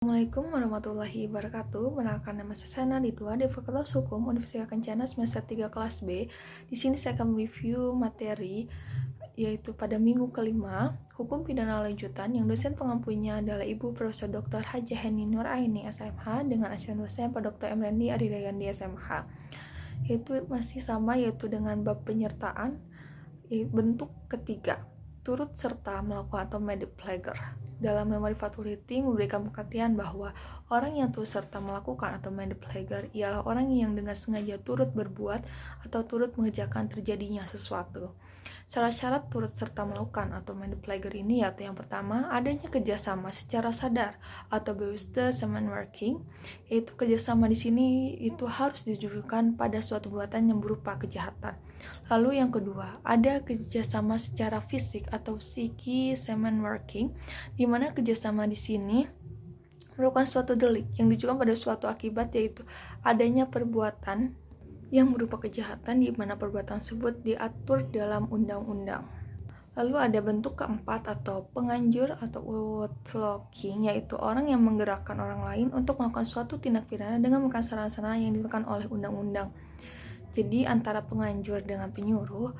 Assalamualaikum warahmatullahi wabarakatuh. Perkenalkan, nama saya Sana Ridwa di Fakultas Hukum Universitas Kencana semester 3 kelas B. Di sini saya akan mereview materi yaitu pada minggu kelima, Hukum Pidana Lanjutan, yang dosen pengampunya adalah Ibu Profesor Dr. Hajah Heni Nur Aini SMH dengan asisten dosen Pak Dr. Emrandi Aridayandi SMH. Yaitu masih sama, yaitu dengan bab penyertaan. Bentuk ketiga, turut serta melakukan atau made plagiar. Dalam memori faculty memberikan pengertian bahwa orang yang turut serta melakukan atau made plagiar ialah orang yang dengan sengaja turut berbuat atau turut mengerjakan terjadinya sesuatu. Syarat-syarat turut serta melakukan atau made plagiar ini yaitu yang pertama, adanya kerjasama secara sadar atau bewusste samenwerking, yaitu kerjasama di sini itu harus ditujukan pada suatu perbuatan yang berupa kejahatan. Lalu yang kedua, ada kerjasama secara fisik atau psiki samenwerking, di mana kerjasama di sini merupakan suatu delik yang ditujukan pada suatu akibat, yaitu adanya perbuatan yang berupa kejahatan di mana perbuatan tersebut diatur dalam undang-undang. Lalu ada bentuk keempat atau penganjur atau outlawing, yaitu orang yang menggerakkan orang lain untuk melakukan suatu tindak pidana dengan menggunakan sarana-sarana yang ditentukan oleh undang-undang. Jadi antara penganjur dengan penyuruh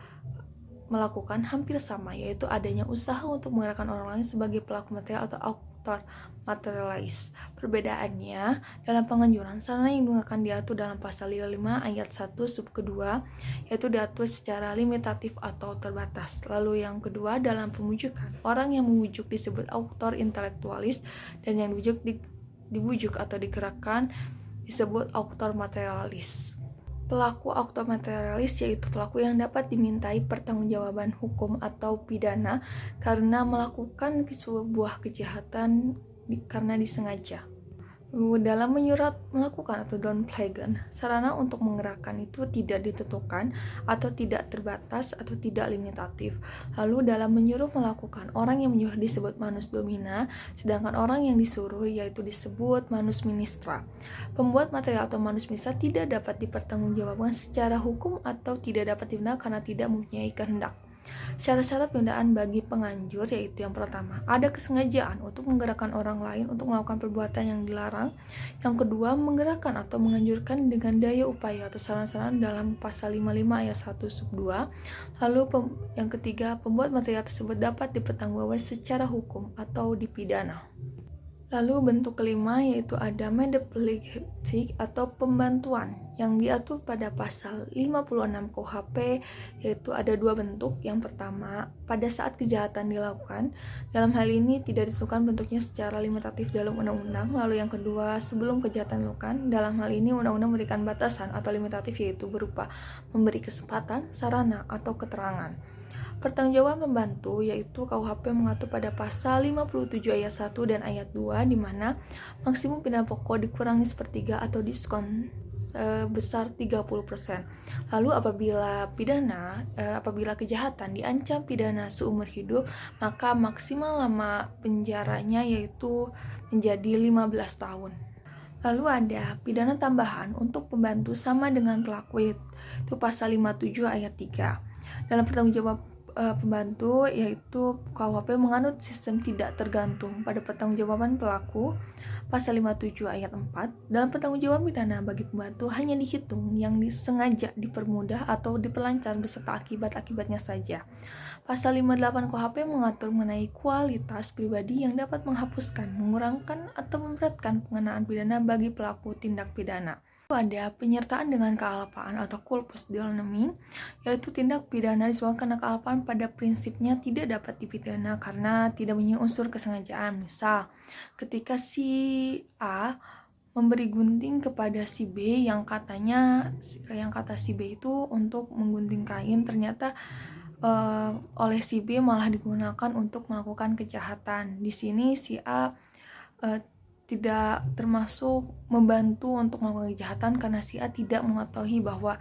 melakukan hampir sama, yaitu adanya usaha untuk menggerakkan orang lain sebagai pelaku material atau author materialis. Perbedaannya, dalam penganjuran, sarana yang digunakan diatur dalam pasal 5 ayat 1 sub kedua, yaitu diatur secara limitatif atau terbatas. Lalu yang kedua, dalam pemujukan, orang yang membujuk disebut author intelektualis, dan yang dibujuk atau digerakkan disebut author materialis. Pelaku author materialis yaitu pelaku yang dapat dimintai pertanggungjawaban hukum atau pidana karena melakukan sebuah kejahatan karena disengaja. Dalam menyurat melakukan atau down plagiar, sarana untuk menggerakkan itu tidak ditentukan atau tidak terbatas atau tidak limitatif. Lalu dalam menyuruh melakukan, orang yang menyuruh disebut manus domina, sedangkan orang yang disuruh yaitu disebut manus ministra. Pembuat material atau manus ministra tidak dapat dipertanggungjawabkan secara hukum atau tidak dapat dipidana karena tidak mempunyai kehendak. Syarat-syarat pidana bagi penganjur yaitu yang pertama, ada kesengajaan untuk menggerakkan orang lain untuk melakukan perbuatan yang dilarang. Yang kedua, menggerakkan atau menganjurkan dengan daya upaya atau sarana-sarana dalam pasal 55 ayat 1 sub 2. Lalu yang ketiga, pembuat material tersebut dapat dipertanggungjawabkan secara hukum atau dipidana. Lalu bentuk kelima yaitu ada medeplegic atau pembantuan yang diatur pada pasal 56 KUHP, yaitu ada dua bentuk. Yang pertama, pada saat kejahatan dilakukan, dalam hal ini tidak ditentukan bentuknya secara limitatif dalam undang-undang. Lalu yang kedua, sebelum kejahatan dilakukan, dalam hal ini undang-undang memberikan batasan atau limitatif yaitu berupa memberi kesempatan, sarana, atau keterangan. Pertanggungjawaban pembantu yaitu KUHP mengatur pada pasal 57 ayat 1 dan ayat 2 di mana maksimum pidana pokok dikurangi sepertiga atau diskon sebesar 30%. Lalu apabila kejahatan diancam pidana seumur hidup, maka maksimal lama penjaranya yaitu menjadi 15 tahun. Lalu ada pidana tambahan untuk pembantu sama dengan pelaku itu pasal 57 ayat 3. Dalam pertanggungjawaban pembantu yaitu KUHP menganut sistem tidak tergantung pada pertanggungjawaban pelaku pasal 57 ayat 4. Dalam pertanggungjawaban pidana bagi pembantu hanya dihitung yang disengaja dipermudah atau diperlancar beserta akibat-akibatnya saja. Pasal 58 KUHP mengatur mengenai kualitas pribadi yang dapat menghapuskan, mengurangkan atau memberatkan pengenaan pidana bagi pelaku tindak pidana. Ada penyertaan dengan kealpaan atau culpus delinquens, yaitu tindak pidana disebabkan karena kealpaan pada prinsipnya tidak dapat dipidana karena tidak mempunyai unsur kesengajaan. Misal, ketika si A memberi gunting kepada si B yang kata si B itu untuk menggunting kain, ternyata oleh si B malah digunakan untuk melakukan kejahatan. Di sini si A tidak termasuk membantu untuk melakukan kejahatan karena si A tidak mengetahui bahwa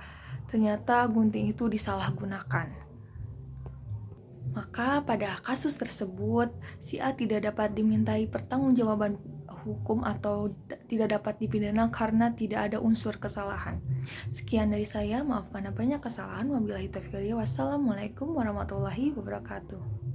ternyata gunting itu disalahgunakan. Maka pada kasus tersebut si A tidak dapat dimintai pertanggungjawaban hukum atau tidak dapat dipidana karena tidak ada unsur kesalahan. Sekian dari saya, maaf karena banyak kesalahan. Wabillahi taufiq wal hidayah. Wassalamualaikum warahmatullahi wabarakatuh.